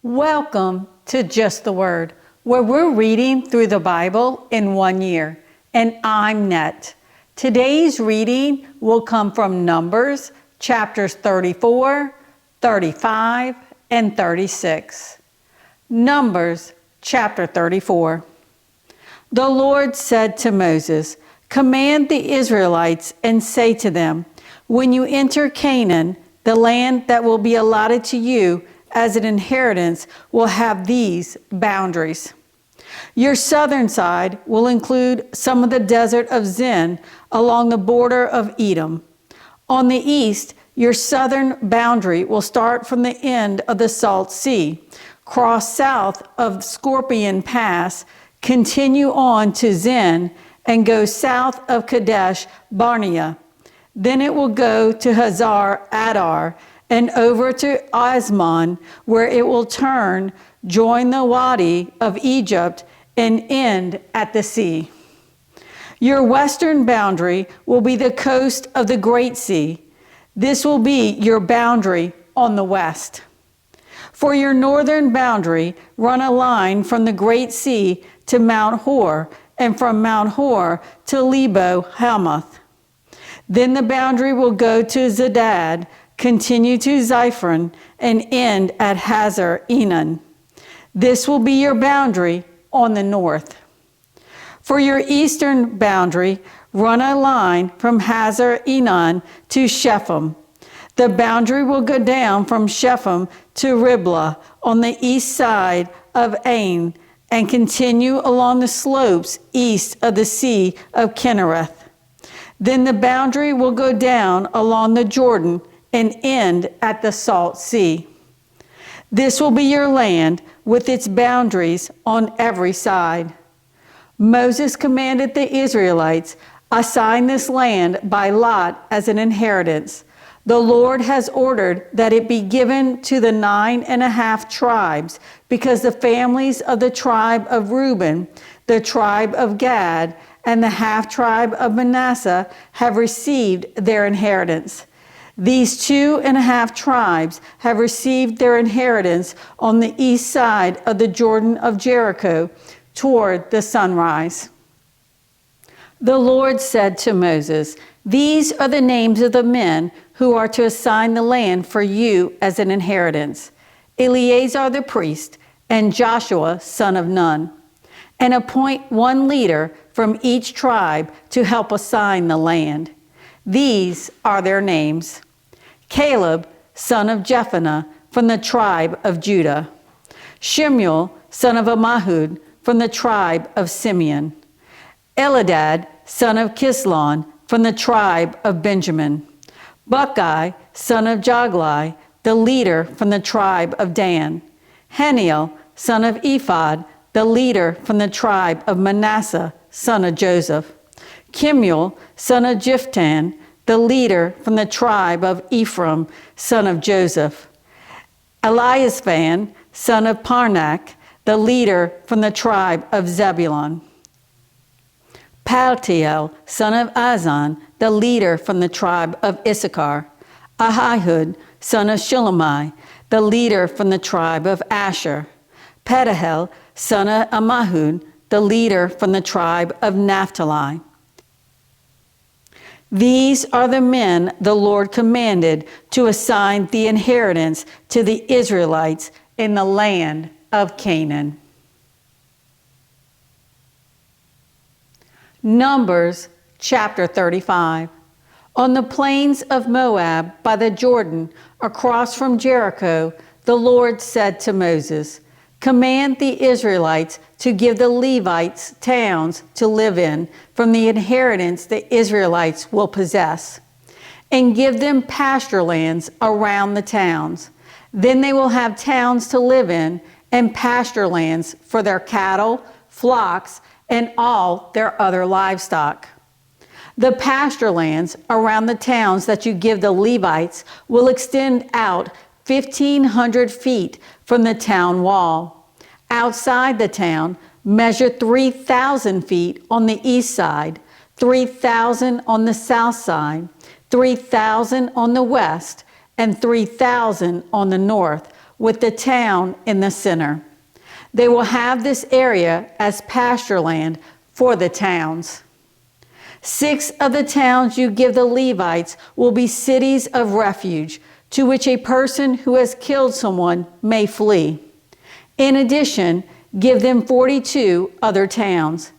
Welcome to Just the Word, where we're reading through the Bible in 1 year. And I'm Net. Today's reading will come from Numbers chapters 34, 35, and 36. Numbers chapter 34. The Lord said to Moses, "Command the Israelites and say to them, when you enter Canaan, the land that will be allotted to you as an inheritance will have these boundaries. Your southern side will include some of the desert of Zin along the border of Edom. On the east, your southern boundary will start from the end of the Salt Sea, cross south of Scorpion Pass, continue on to Zin, and go south of Kadesh Barnea. Then it will go to Hazar Adar and over to Asmon, where it will turn, join the Wadi of Egypt, and end at the sea. Your western boundary will be the coast of the Great Sea. This will be your boundary on the west. For your northern boundary, run a line from the Great Sea to Mount Hor, and from Mount Hor to Lebo Hamath. Then the boundary will go to Zedad, continue to Ziphron, and end at Hazar Enan. This will be your boundary on the north. For your eastern boundary, run a line from Hazar Enan to Shephem. The boundary will go down from Shephem to Riblah on the east side of Ain and continue along the slopes east of the Sea of Kinnereth. Then the boundary will go down along the Jordan and end at the Salt Sea. This will be your land with its boundaries on every side. Moses commanded the Israelites, assign this land by lot as an inheritance. The Lord has ordered that it be given to the 9.5 tribes, because the families of the tribe of Reuben, the tribe of Gad, and the half-tribe of Manasseh have received their inheritance. These 2.5 tribes have received their inheritance on the east side of the Jordan of Jericho toward the sunrise. The Lord said to Moses, "These are the names of the men who are to assign the land for you as an inheritance: Eleazar the priest and Joshua son of Nun. And appoint one leader from each tribe to help assign the land. These are their names: Caleb, son of Jephunneh, from the tribe of Judah; Shemuel, son of Ammihud, from the tribe of Simeon; Eldad, son of Kislon, from the tribe of Benjamin; Buckai, son of Joglai, the leader from the tribe of Dan; Haniel, son of Ephod, the leader from the tribe of Manasseh, son of Joseph; Kemuel, son of Jiphthan, the leader from the tribe of Ephraim, son of Joseph; Eliasaphan, son of Parnak, the leader from the tribe of Zebulun; Paltiel, son of Azan, the leader from the tribe of Issachar; Ahihud, son of Shilomai, the leader from the tribe of Asher; Pedahel, son of Ammihud, the leader from the tribe of Naphtali. These are the men the Lord commanded to assign the inheritance to the Israelites in the land of Canaan." Numbers chapter 35. On the plains of Moab by the Jordan, across from Jericho, the Lord said to Moses, "Command the Israelites to give the Levites towns to live in from the inheritance the Israelites will possess, and give them pasture lands around the towns. Then they will have towns to live in and pasture lands for their cattle, flocks, and all their other livestock. The pasture lands around the towns that you give the Levites will extend out 1,500 feet from the town wall. Outside the town, measure 3,000 feet on the east side, 3,000 on the south side, 3,000 on the west, and 3,000 on the north, with the town in the center. They will have this area as pasture land for the towns. 6 of the towns you give the Levites will be cities of refuge, to which a person who has killed someone may flee. In addition, give them 42 other towns.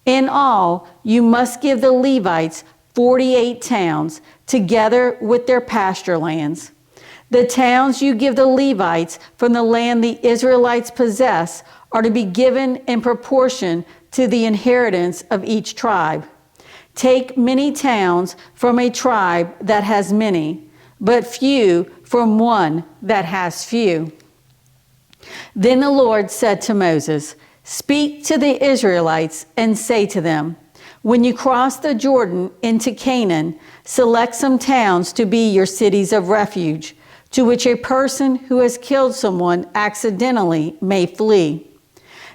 In all, you must give the Levites 48 towns, together with their pasture lands. The towns you give the Levites from the land the Israelites possess are to be given in proportion to the inheritance of each tribe. Take many towns from a tribe that has many, but few from one that has few. Then the Lord said to Moses, "Speak to the Israelites and say to them, when you cross the Jordan into Canaan, select some towns to be your cities of refuge, to which a person who has killed someone accidentally may flee.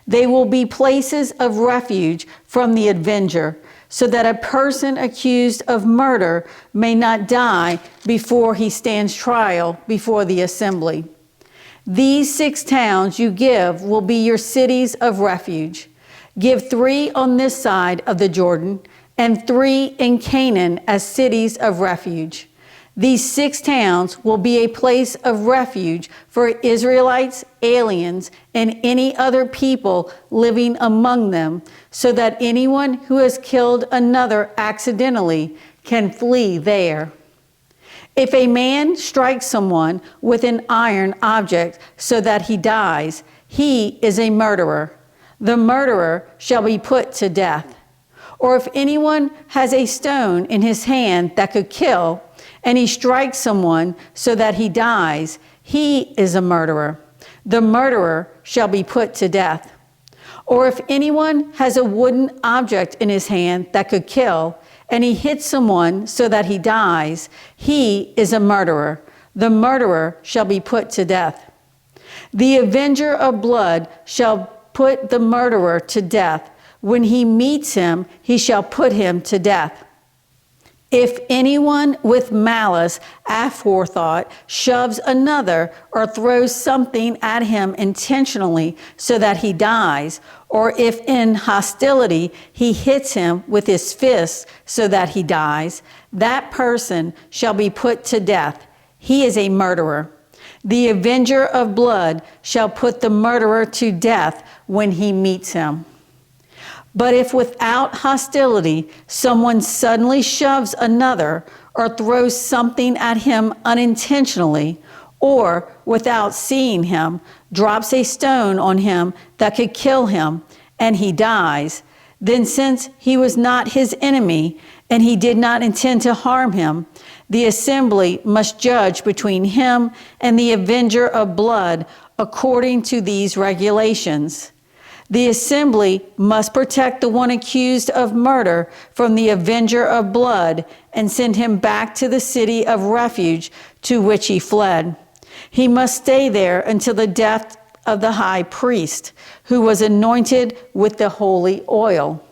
They will be places of refuge from the avenger, so that a person accused of murder may not die before he stands trial before the assembly. These 6 towns you give will be your cities of refuge. Give 3 on this side of the Jordan, and 3 in Canaan as cities of refuge. These 6 towns will be a place of refuge for Israelites, aliens, and any other people living among them, so that anyone who has killed another accidentally can flee there. If a man strikes someone with an iron object so that he dies, he is a murderer. The murderer shall be put to death. Or if anyone has a stone in his hand that could kill, and he strikes someone so that he dies, he is a murderer. The murderer shall be put to death. Or if anyone has a wooden object in his hand that could kill, and he hits someone so that he dies, he is a murderer. The murderer shall be put to death. The avenger of blood shall put the murderer to death. When he meets him, he shall put him to death. If anyone with malice aforethought shoves another or throws something at him intentionally so that he dies, or if in hostility he hits him with his fist so that he dies, that person shall be put to death. He is a murderer. The avenger of blood shall put the murderer to death when he meets him. But if without hostility someone suddenly shoves another or throws something at him unintentionally, or without seeing him, drops a stone on him that could kill him, and he dies, then since he was not his enemy and he did not intend to harm him, the assembly must judge between him and the avenger of blood according to these regulations. The assembly must protect the one accused of murder from the avenger of blood and send him back to the city of refuge to which he fled. He must stay there until the death of the high priest, who was anointed with the holy oil.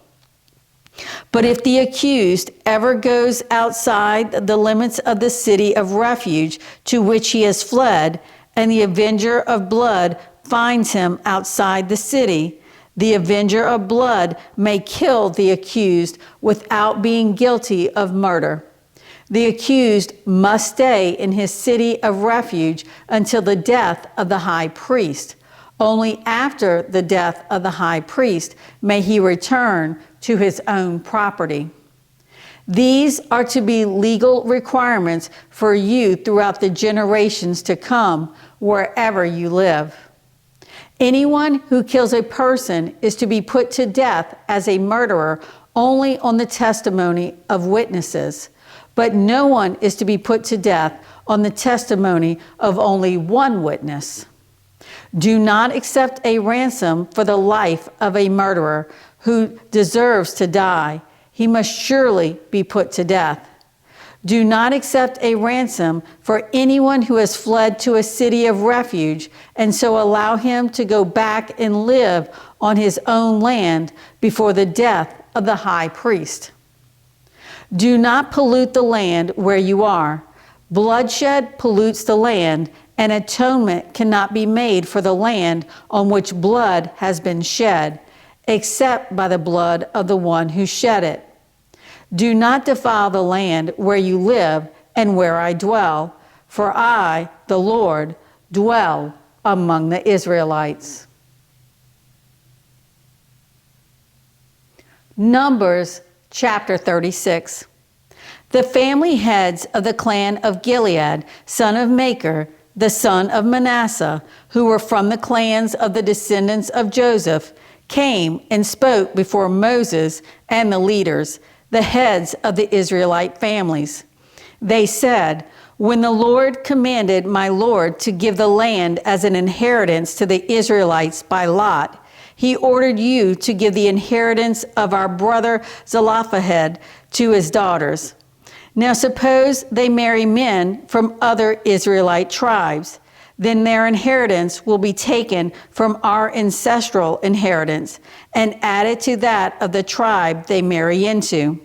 But if the accused ever goes outside the limits of the city of refuge to which he has fled, and the avenger of blood finds him outside the city, the avenger of blood may kill the accused without being guilty of murder. The accused must stay in his city of refuge until the death of the high priest. Only after the death of the high priest may he return to his own property. These are to be legal requirements for you throughout the generations to come, wherever you live. Anyone who kills a person is to be put to death as a murderer only on the testimony of witnesses, but no one is to be put to death on the testimony of only one witness. Do not accept a ransom for the life of a murderer who deserves to die. He must surely be put to death. Do not accept a ransom for anyone who has fled to a city of refuge, and so allow him to go back and live on his own land before the death of the high priest. Do not pollute the land where you are. Bloodshed pollutes the land, An atonement cannot be made for the land on which blood has been shed, except by the blood of the one who shed it. Do not defile the land where you live and where I dwell, for I, the Lord, dwell among the Israelites. Numbers chapter 36. The family heads of the clan of Gilead, son of Machir, the son of Manasseh, who were from the clans of the descendants of Joseph, came and spoke before Moses and the leaders, the heads of the Israelite families. They said, "When the Lord commanded my Lord to give the land as an inheritance to the Israelites by lot, he ordered you to give the inheritance of our brother Zelophehad to his daughters. Now suppose they marry men from other Israelite tribes, then their inheritance will be taken from our ancestral inheritance and added to that of the tribe they marry into.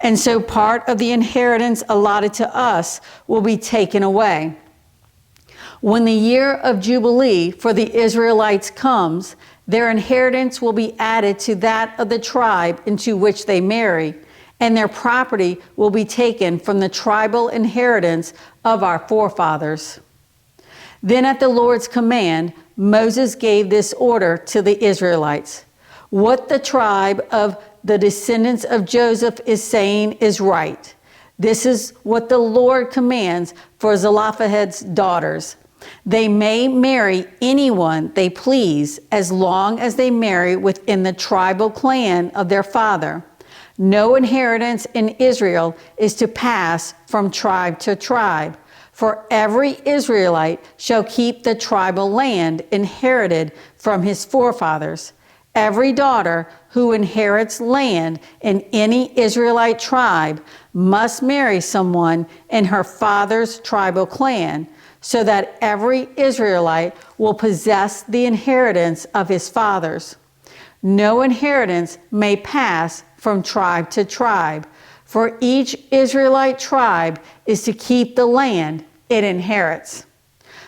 And so part of the inheritance allotted to us will be taken away. When the year of Jubilee for the Israelites comes, their inheritance will be added to that of the tribe into which they marry, and their property will be taken from the tribal inheritance of our forefathers." Then at the Lord's command, Moses gave this order to the Israelites: "What the tribe of the descendants of Joseph is saying is right. This is what the Lord commands for Zelophehad's daughters. They may marry anyone they please as long as they marry within the tribal clan of their father. No inheritance in Israel is to pass from tribe to tribe, for every Israelite shall keep the tribal land inherited from his forefathers. Every daughter who inherits land in any Israelite tribe must marry someone in her father's tribal clan, so that every Israelite will possess the inheritance of his fathers. No inheritance may pass from tribe to tribe, for each Israelite tribe is to keep the land it inherits."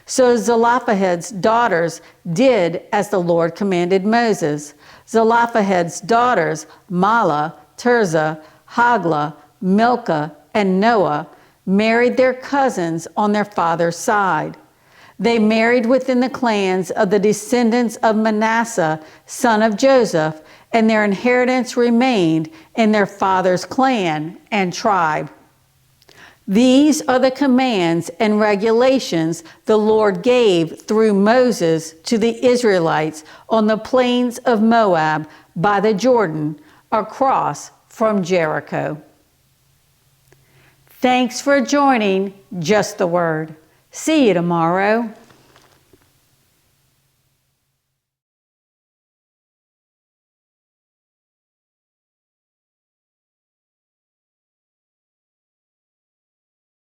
So Zelophehad's daughters did as the Lord commanded Moses. Zelophehad's daughters, Mahlah, Tirzah, Hoglah, Milcah, and Noah, married their cousins on their father's side. They married within the clans of the descendants of Manasseh, son of Joseph, and their inheritance remained in their father's clan and tribe. These are the commands and regulations the Lord gave through Moses to the Israelites on the plains of Moab by the Jordan, across from Jericho. Thanks for joining Just the Word. See you tomorrow.